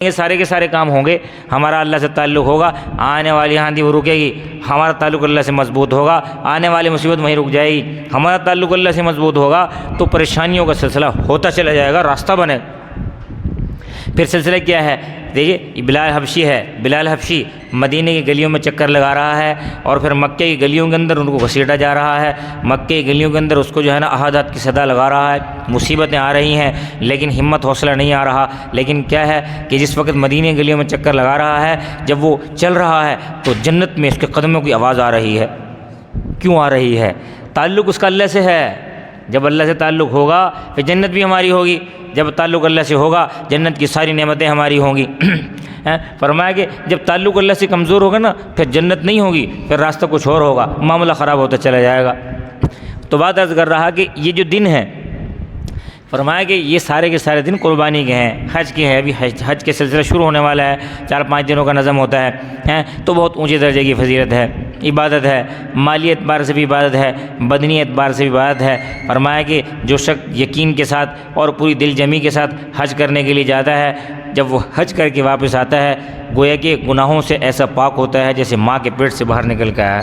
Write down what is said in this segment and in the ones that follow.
یہ سارے کے سارے کام ہوں گے، ہمارا اللہ سے تعلق ہوگا، آنے والی آندھی وہ رکے گی، ہمارا تعلق اللہ سے مضبوط ہوگا، آنے والی مصیبت وہیں رک جائے گی، ہمارا تعلق اللہ سے مضبوط ہوگا تو پریشانیوں کا سلسلہ ہوتا چلا جائے گا، راستہ بنے۔ پھر سلسلہ کیا ہے؟ دیکھیے بلال حبشی ہے، بلال حبشی مدینے کی گلیوں میں چکر لگا رہا ہے اور پھر مکے کی گلیوں کے اندر ان کو گھسیٹا جا رہا ہے، مکے کی گلیوں کے اندر اس کو جو ہے نا احادات کی صدا لگا رہا ہے، مصیبتیں آ رہی ہیں لیکن ہمت حوصلہ نہیں آ رہا۔ لیکن کیا ہے کہ جس وقت مدینے کی گلیوں میں چکر لگا رہا ہے، جب وہ چل رہا ہے تو جنت میں اس کے قدموں کی آواز آ رہی ہے۔ کیوں آ رہی ہے؟ تعلق اس کا اللہ سے ہے، جب اللہ سے تعلق ہوگا پھر جنت بھی ہماری ہوگی، جب تعلق اللہ سے ہوگا جنت کی ساری نعمتیں ہماری ہوں گی۔ فرمایا کہ جب تعلق اللہ سے کمزور ہوگا نا پھر جنت نہیں ہوگی، پھر راستہ کچھ اور ہوگا، معاملہ خراب ہوتا چلا جائے گا۔ تو بات عرض کر رہا کہ یہ جو دن ہے، فرمایا کہ یہ سارے کے سارے دن قربانی کے ہیں، حج کے ہیں، ابھی حج کے سلسلہ شروع ہونے والا ہے، 4-5 دنوں کا نظم ہوتا ہے، تو بہت اونچے درجے کی فضیلت ہے، عبادت ہے، مالی اعتبار سے بھی عبادت ہے، بدنی اعتبار سے بھی عبادت ہے۔ فرمایا کہ جو شخص یقین کے ساتھ اور پوری دل جمی کے ساتھ حج کرنے کے لیے جاتا ہے، جب وہ حج کر کے واپس آتا ہے گویا کہ گناہوں سے ایسا پاک ہوتا ہے جیسے ماں کے پیٹ سے باہر نکل کے آیا۔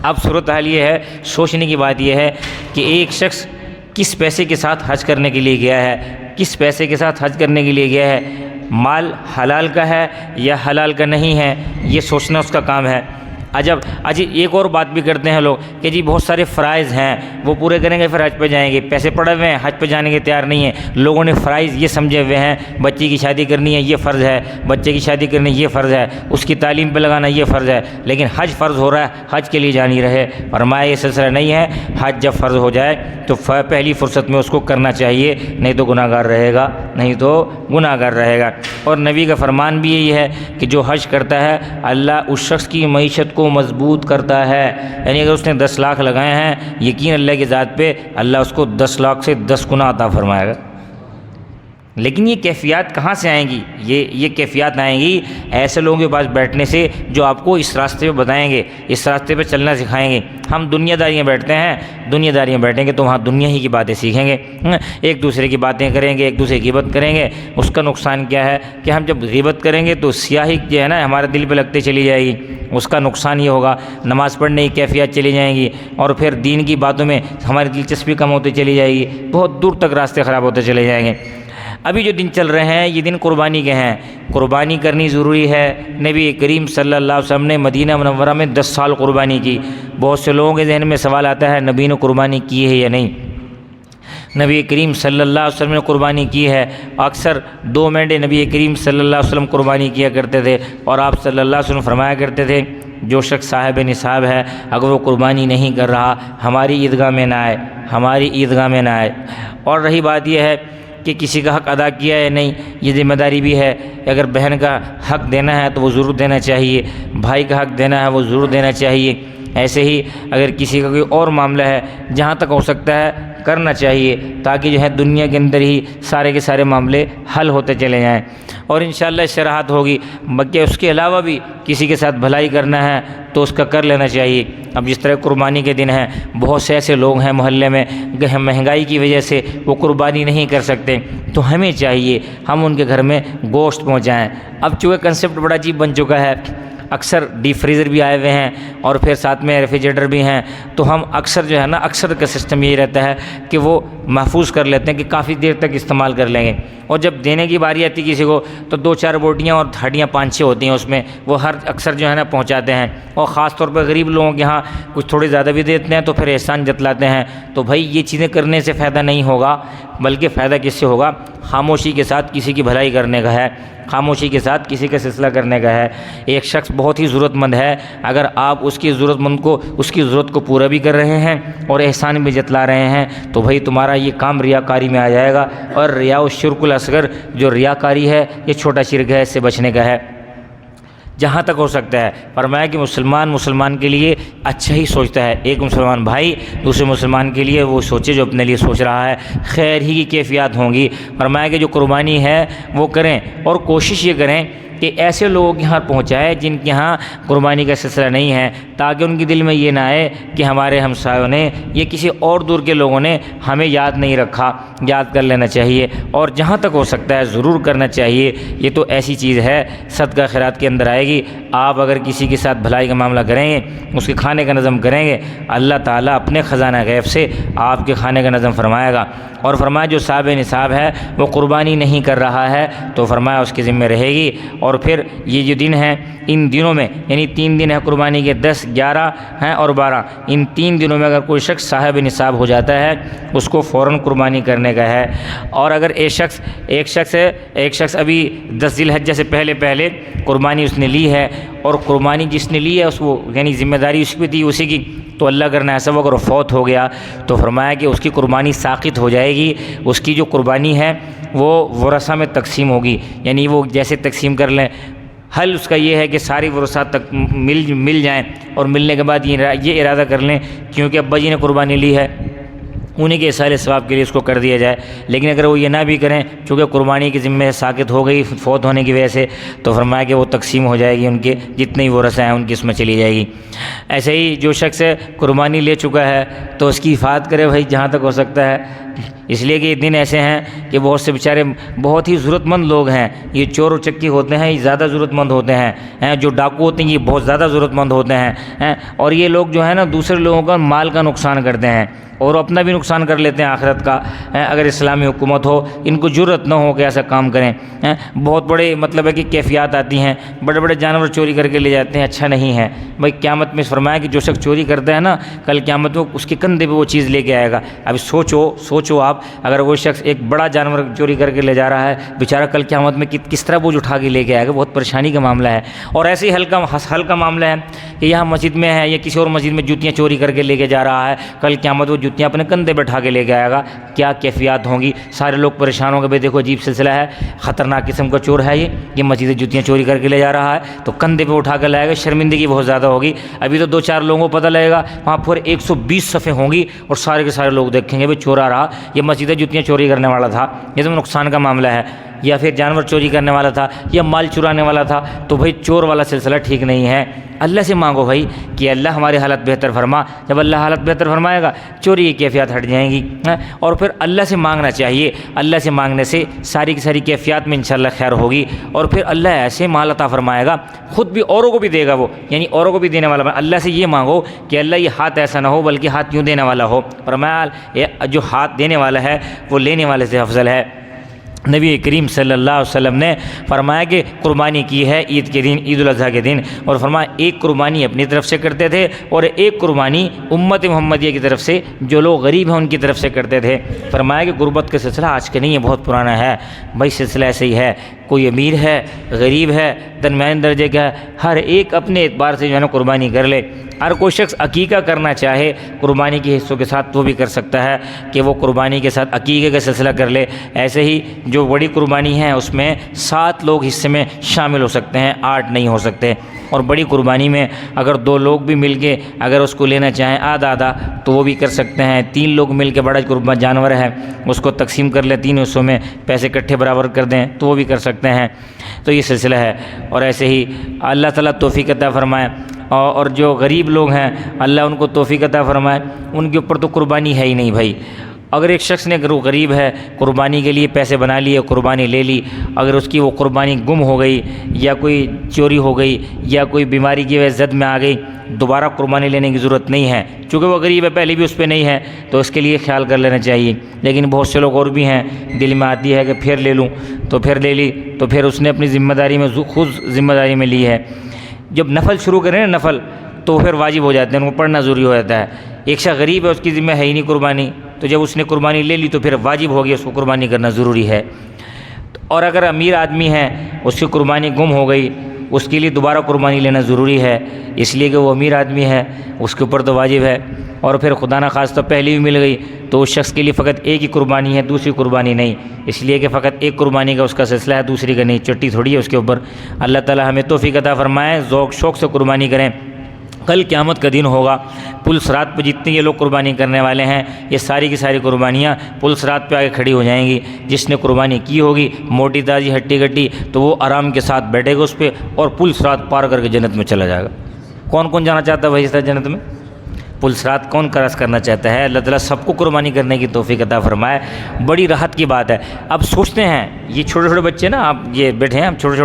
اب صورتحال یہ ہے، سوچنے کی بات یہ ہے کہ ایک شخص کس پیسے کے ساتھ حج کرنے کے لیے گیا ہے، کس پیسے کے ساتھ حج کرنے کے لیے گیا ہے، مال حلال کا ہے یا حلال کا نہیں ہے، یہ سوچنا اس کا کام ہے۔ اجی ایک اور بات بھی کرتے ہیں لوگ کہ جی بہت سارے فرائض ہیں وہ پورے کریں گے پھر حج پہ جائیں گے، پیسے پڑے ہوئے ہیں حج پہ جانے کے تیار نہیں ہیں۔ لوگوں نے فرائض یہ سمجھے ہوئے ہیں، بچے کی شادی کرنی ہے یہ فرض ہے، بچے کی شادی کرنی یہ فرض ہے، اس کی تعلیم پہ لگانا یہ فرض ہے، لیکن حج فرض ہو رہا ہے حج کے لیے جانی رہے۔ فرمایا یہ سلسلہ نہیں ہے، حج جب فرض ہو جائے تو پہلی فرصت میں اس کو کرنا چاہیے، نہیں تو گناہ گار رہے گا، نہیں تو گناہ گار رہے گا۔ اور نبی کا فرمان بھی یہی ہے کہ جو حج کرتا ہے اللہ اس شخص کی معیشت کو مضبوط کرتا ہے، یعنی اگر اس نے 10 لاکھ لگائے ہیں یقین اللہ کی ذات پہ اللہ اس کو 10 لاکھ سے 10 گنا عطا فرمائے گا۔ لیکن یہ کیفیات کہاں سے آئیں گی؟ یہ کیفیات آئیں گی ایسے لوگوں کے پاس بیٹھنے سے جو آپ کو اس راستے پہ بتائیں گے، اس راستے پہ چلنا سکھائیں گے۔ ہم دنیا داریاں بیٹھتے ہیں، دنیا داریاں بیٹھیں گے تو وہاں دنیا ہی کی باتیں سیکھیں گے، ایک دوسرے کی باتیں کریں گے، ایک دوسرے کی غیبت کریں گے۔ اس کا نقصان کیا ہے کہ ہم جب غیبت کریں گے تو سیاہی جو ہے نا ہمارے دل پہ لگتے چلی جائے گی، اس کا نقصان یہ ہوگا نماز پڑھنے کی کیفیت چلی جائیں گی اور پھر دین کی باتوں میں ہماری دلچسپی کم ہوتی چلی جائے گی، بہت دور تک راستے خراب ہوتے چلے جائیں گے۔ ابھی جو دن چل رہے ہیں یہ دن قربانی کے ہیں، قربانی کرنی ضروری ہے۔ نبی کریم صلی اللہ علیہ وسلم نے مدینہ منورہ میں 10 سال قربانی کی۔ بہت سے لوگوں کے ذہن میں سوال آتا ہے نبی نے قربانی کی ہے یا نہیں؟ نبی کریم صلی اللہ علیہ وسلم نے قربانی کی ہے۔ اکثر 2 مینڈے نبی کریم صلی اللہ علیہ وسلم قربانی کیا کرتے تھے اور آپ صلی اللہ علیہ وسلم فرمایا کرتے تھے جو شخص صاحب نصاب ہے اگر وہ قربانی نہیں کر رہا ہماری عیدگاہ میں نہ آئے، ہماری عیدگاہ میں نہ آئے۔ اور رہی بات یہ ہے کہ کسی کا حق ادا کیا ہے نہیں، یہ ذمہ داری بھی ہے، اگر بہن کا حق دینا ہے تو وہ ضرور دینا چاہیے، بھائی کا حق دینا ہے وہ ضرور دینا چاہیے۔ ایسے ہی اگر کسی کا کوئی اور معاملہ ہے جہاں تک ہو سکتا ہے کرنا چاہیے تاکہ جو ہے دنیا کے اندر ہی سارے کے سارے معاملے حل ہوتے چلے جائیں اور انشاءاللہ اس سے راحت ہوگی۔ بلکہ اس کے علاوہ بھی کسی کے ساتھ بھلائی کرنا ہے تو اس کا کر لینا چاہیے۔ اب جس طرح قربانی کے دن ہیں بہت سے ایسے لوگ ہیں محلے میں کہ مہنگائی کی وجہ سے وہ قربانی نہیں کر سکتے، تو ہمیں چاہیے ہم ان کے گھر میں گوشت پہنچائیں۔ اب چونکہ کنسیپٹ بڑا عجیب بن چکا ہے، اکثر ڈیپ فریزر بھی آئے ہوئے ہیں اور پھر ساتھ میں ریفریجریٹر بھی ہیں، تو ہم اکثر جو ہے نا اکثر کا سسٹم یہی رہتا ہے کہ وہ محفوظ کر لیتے ہیں کہ کافی دیر تک استعمال کر لیں گے، اور جب دینے کی باری آتی کسی کو تو 2-4 بوٹیاں اور ہڈیاں 5-6 ہوتی ہیں اس میں، وہ ہر اکثر جو ہے نا پہنچاتے ہیں، اور خاص طور پر غریب لوگوں کے ہاں کچھ تھوڑے زیادہ بھی دیتے ہیں تو پھر احسان جتلاتے ہیں۔ تو بھائی یہ چیزیں کرنے سے فائدہ نہیں ہوگا، بلکہ فائدہ کس سے ہوگا؟ خاموشی کے ساتھ کسی کی بھلائی کرنے کا ہے، خاموشی کے ساتھ کسی کا سلسلہ کرنے کا ہے۔ ایک شخص بہت ہی ضرورت مند ہے، اگر آپ اس کی ضرورت مند کو اس کی ضرورت کو پورا بھی کر رہے ہیں اور احسان بھی جتلا رہے ہیں تو بھائی تمہارا یہ کام ریاکاری میں آ جائے گا، اور ریا الشرک الاصغر جو ریاکاری ہے یہ چھوٹا شرک ہے، اس سے بچنے کا ہے جہاں تک ہو سکتا ہے۔ فرمایا کہ مسلمان کے لیے اچھا ہی سوچتا ہے، ایک مسلمان بھائی دوسرے مسلمان کے لیے وہ سوچے جو اپنے لیے سوچ رہا ہے، خیر ہی کی کیفیات ہوں گی۔ فرمایا کہ جو قربانی ہے وہ کریں اور کوشش یہ کریں کہ ایسے لوگوں کے یہاں پہنچائے جن کے یہاں قربانی کا سلسلہ نہیں ہے، تاکہ ان کے دل میں یہ نہ آئے کہ ہمارے ہمسایوں نے یا کسی اور دور کے لوگوں نے ہمیں یاد نہیں رکھا، یاد کر لینا چاہیے، اور جہاں تک ہو سکتا ہے ضرور کرنا چاہیے۔ یہ تو ایسی چیز ہے صدقہ خیرات کے اندر آئے گی۔ آپ اگر کسی کے ساتھ بھلائی کا معاملہ کریں گے، اس کے کھانے کا نظم کریں گے، اللہ تعالیٰ اپنے خزانہ غیب سے آپ کے کھانے کا نظم فرمائے گا۔ اور فرمایا جو صاحب نصاب ہے وہ قربانی نہیں کر رہا ہے تو فرمایا اس کے ذمہ رہے گی۔ اور پھر یہ جو دن ہیں ان دنوں میں، یعنی 3 دن ہے قربانی کے، 10، 11 ہیں اور 12، ان 3 دنوں میں اگر کوئی شخص صاحب نصاب ہو جاتا ہے اس کو فوراً قربانی کرنے کا ہے۔ اور اگر ایک شخص ابھی 10 ذی الحجہ سے پہلے قربانی اس نے لی ہے، اور قربانی جس نے لی ہے اس کو یعنی ذمہ داری اس پہ تھی اسی کی، تو اللہ کرنا ایسا وہ اگر فوت ہو گیا تو فرمایا کہ اس کی قربانی ساقط ہو جائے گی۔ اس کی جو قربانی ہے وہ ورثہ میں تقسیم ہوگی، یعنی وہ جیسے تقسیم کر لیں، حل اس کا یہ ہے کہ ساری ورثات تک مل جائیں، اور ملنے کے بعد یہ ارادہ کر لیں کیونکہ ابا جی نے قربانی لی ہے، انہیں کے اصال ثواب کے لیے اس کو کر دیا جائے۔ لیکن اگر وہ یہ نہ بھی کریں چونکہ قربانی کی ذمہ ساقط ہو گئی فوت ہونے کی وجہ سے، تو فرمایا کہ وہ تقسیم ہو جائے گی، ان کے جتنے ورثہ ہیں ان کی اس میں چلی جائے گی۔ ایسے ہی جو شخص قربانی لے چکا ہے تو اس کی حفاظت کرے بھائی جہاں تک ہو سکتا ہے، اس لیے کہ یہ دن ایسے ہیں کہ بہت سے بیچارے بہت ہی ضرورت مند لوگ ہیں، یہ چور و چکی ہوتے ہیں، یہ زیادہ ضرورت مند ہوتے ہیں، جو ڈاکو ہوتے ہیں یہ بہت زیادہ ضرورت مند ہوتے ہیں، اور یہ لوگ جو ہے نا دوسرے لوگوں کا مال کا نقصان کرتے ہیں اور اپنا بھی نقصان کر لیتے ہیں آخرت کا۔ اگر اسلامی حکومت ہو ان کو جرأت نہ ہو کہ ایسا کام کریں، بہت بڑے مطلب ہے کہ کیفیات آتی ہیں، بڑے بڑے جانور چوری کر کے لے جاتے ہیں، اچھا نہیں ہے بھائی۔ قیامت میں فرمایا کہ جو شخص چوری کرتا ہے نا کل قیامت میں اس کے کندھے پہ وہ چیز لے کے آئے گا۔ ابھی سوچو آپ، اگر وہ شخص ایک بڑا جانور چوری کر کے لے جا رہا ہے بیچارہ، کل قیامت میں کس طرح بوجھ اٹھا کے لے کے آئے گا، بہت پریشانی کا معاملہ ہے۔ اور ایسے ہی ہلکا معاملہ ہے کہ یہاں مسجد میں ہے یا کسی اور مسجد میں جوتیاں چوری کر کے لے کے جا رہا ہے، کل قیامت وہ جوتیاں اپنے کندھے بیٹھا کے لے کے آئے گا، کیا کیفیات ہوں گی، سارے لوگ پریشان ہوں گے، بھائی دیکھو عجیب سلسلہ ہے، خطرناک قسم کا چور ہے یہ مسجد جوتیاں چوری کر کے لے جا رہا ہے، تو کندھے پہ اٹھا کے لائے گا، شرمندگی بہت زیادہ ہوگی۔ ابھی تو 2-4 لوگوں کو پتہ لگے گا، وہاں پر 120 صفیں ہوں گی اور سارے کے سارے لوگ دیکھیں گے بھائی چور آ رہا، یہ مسجد جوتیاں چوری کرنے والا تھا، یہ تو نقصان کا معاملہ ہے، یا پھر جانور چوری کرنے والا تھا یا مال چرانے والا تھا، تو بھائی چور والا سلسلہ ٹھیک نہیں ہے۔ اللہ سے مانگو بھائی کہ اللہ ہماری حالت بہتر فرما، جب اللہ حالت بہتر فرمائے گا چوری کی کیفیات ہٹ جائیں گی، اور پھر اللہ سے مانگنا چاہیے، اللہ سے مانگنے سے ساری کی ساری کیفیات میں انشاءاللہ خیر ہوگی، اور پھر اللہ ایسے مال عطا فرمائے گا، خود بھی اوروں کو بھی دے گا وہ، یعنی اوروں کو بھی دینے والا۔ اللہ سے یہ مانگو کہ اللہ یہ ہاتھ ایسا نہ ہو بلکہ ہاتھ یوں دینے والا ہو، فرمایا جو ہاتھ دینے والا ہے وہ لینے والے سے افضل ہے۔ نبی کریم صلی اللہ علیہ وسلم نے فرمایا کہ قربانی کی ہے عید کے دن، عید الاضحیٰ کے دن، اور فرمایا ایک قربانی اپنی طرف سے کرتے تھے اور ایک قربانی امت محمدیہ کی طرف سے، جو لوگ غریب ہیں ان کی طرف سے کرتے تھے۔ فرمایا کہ غربت کا سلسلہ آج کے نہیں ہے، بہت پرانا ہے بھائی، سلسلہ ایسے ہی ہے، کوئی امیر ہے، غریب ہے، درمیانی درجے کا ہے، ہر ایک اپنے اعتبار سے جو ہے نا قربانی کر لے۔ ہر کوئی شخص عقیقہ کرنا چاہے قربانی کے حصوں کے ساتھ وہ بھی کر سکتا ہے کہ وہ قربانی کے ساتھ عقیقے کا سلسلہ کر لے۔ ایسے ہی جو بڑی قربانی ہے اس میں 7 لوگ حصے میں شامل ہو سکتے ہیں، 8 نہیں ہو سکتے، اور بڑی قربانی میں اگر 2 لوگ بھی مل کے اگر اس کو لینا چاہیں آدھا تو وہ بھی کر سکتے ہیں۔ 3 لوگ مل کے بڑا قربان جانور ہے اس کو تقسیم کر لیں 3 حصوں میں، پیسے اکٹھے برابر کر دیں تو وہ بھی کر سکتے ہیں، تو یہ سلسلہ ہے۔ اور ایسے ہی اللہ تعالیٰ توفیق عطا فرمائے، اور جو غریب لوگ ہیں اللہ ان کو توفیق عطا فرمائے، ان کے اوپر تو قربانی ہے ہی نہیں بھائی۔ اگر ایک شخص نے، اگر وہ غریب ہے، قربانی کے لیے پیسے بنا لیے، قربانی لے لی، اگر اس کی وہ قربانی گم ہو گئی یا کوئی چوری ہو گئی یا کوئی بیماری کی وجہ زد میں آ گئی، دوبارہ قربانی لینے کی ضرورت نہیں ہے، چونکہ وہ غریب ہے پہلے بھی اس پہ نہیں ہے، تو اس کے لیے خیال کر لینا چاہیے۔ لیکن بہت سے لوگ اور بھی ہیں دل میں آتی ہے کہ پھر لے لوں، تو پھر لے لی، تو پھر اس نے اپنی ذمہ داری میں خود ذمہ داری میں لی ہے۔ جب نفل شروع کریں نا نفل تو پھر واجب ہو جاتے ہیں، ان کو پڑھنا ضروری ہو جاتا ہے۔ ایک شخص غریب ہے اس کی ذمہ ہے ہی نہیں قربانی، تو جب اس نے قربانی لے لی تو پھر واجب ہو گیا، اس کو قربانی کرنا ضروری ہے۔ اور اگر امیر آدمی ہے اس کی قربانی گم ہو گئی، اس کے لیے دوبارہ قربانی لینا ضروری ہے، اس لیے کہ وہ امیر آدمی ہے، اس کے اوپر تو واجب ہے۔ اور پھر خدا نہ خواستہ پہلی بھی مل گئی تو اس شخص کے لیے فقط ایک ہی قربانی ہے، دوسری قربانی نہیں، اس لیے کہ فقط ایک قربانی کا اس کا سلسلہ ہے، دوسری کا نہیں، چٹی تھوڑی ہے اس کے اوپر۔ اللہ تعالی ہمیں توفیق عطا فرمائے، ذوق شوق سے قربانی کریں۔ کل قیامت کا دن ہوگا، پل صراط پہ جتنے یہ لوگ قربانی کرنے والے ہیں یہ ساری کی ساری قربانیاں پل صراط پہ آگے کھڑی ہو جائیں گی۔ جس نے قربانی کی ہوگی موٹی تازی ہٹی گٹی تو وہ آرام کے ساتھ بیٹھے گا اس پہ اور پل صراط پار کر کے جنت میں چلا جائے گا۔ کون کون جانا چاہتا ہے بھائی اس جنت میں؟ پل صراط کون کراس کرنا چاہتا ہے؟ اللہ تعالیٰ سب کو قربانی کرنے کی توفیق عطا فرمائے۔ بڑی راحت کی بات ہے۔ اب سوچتے ہیں یہ چھوٹے چھوٹے بچے نا، آپ یہ بیٹھے ہیں، اب چھوٹے چھوٹے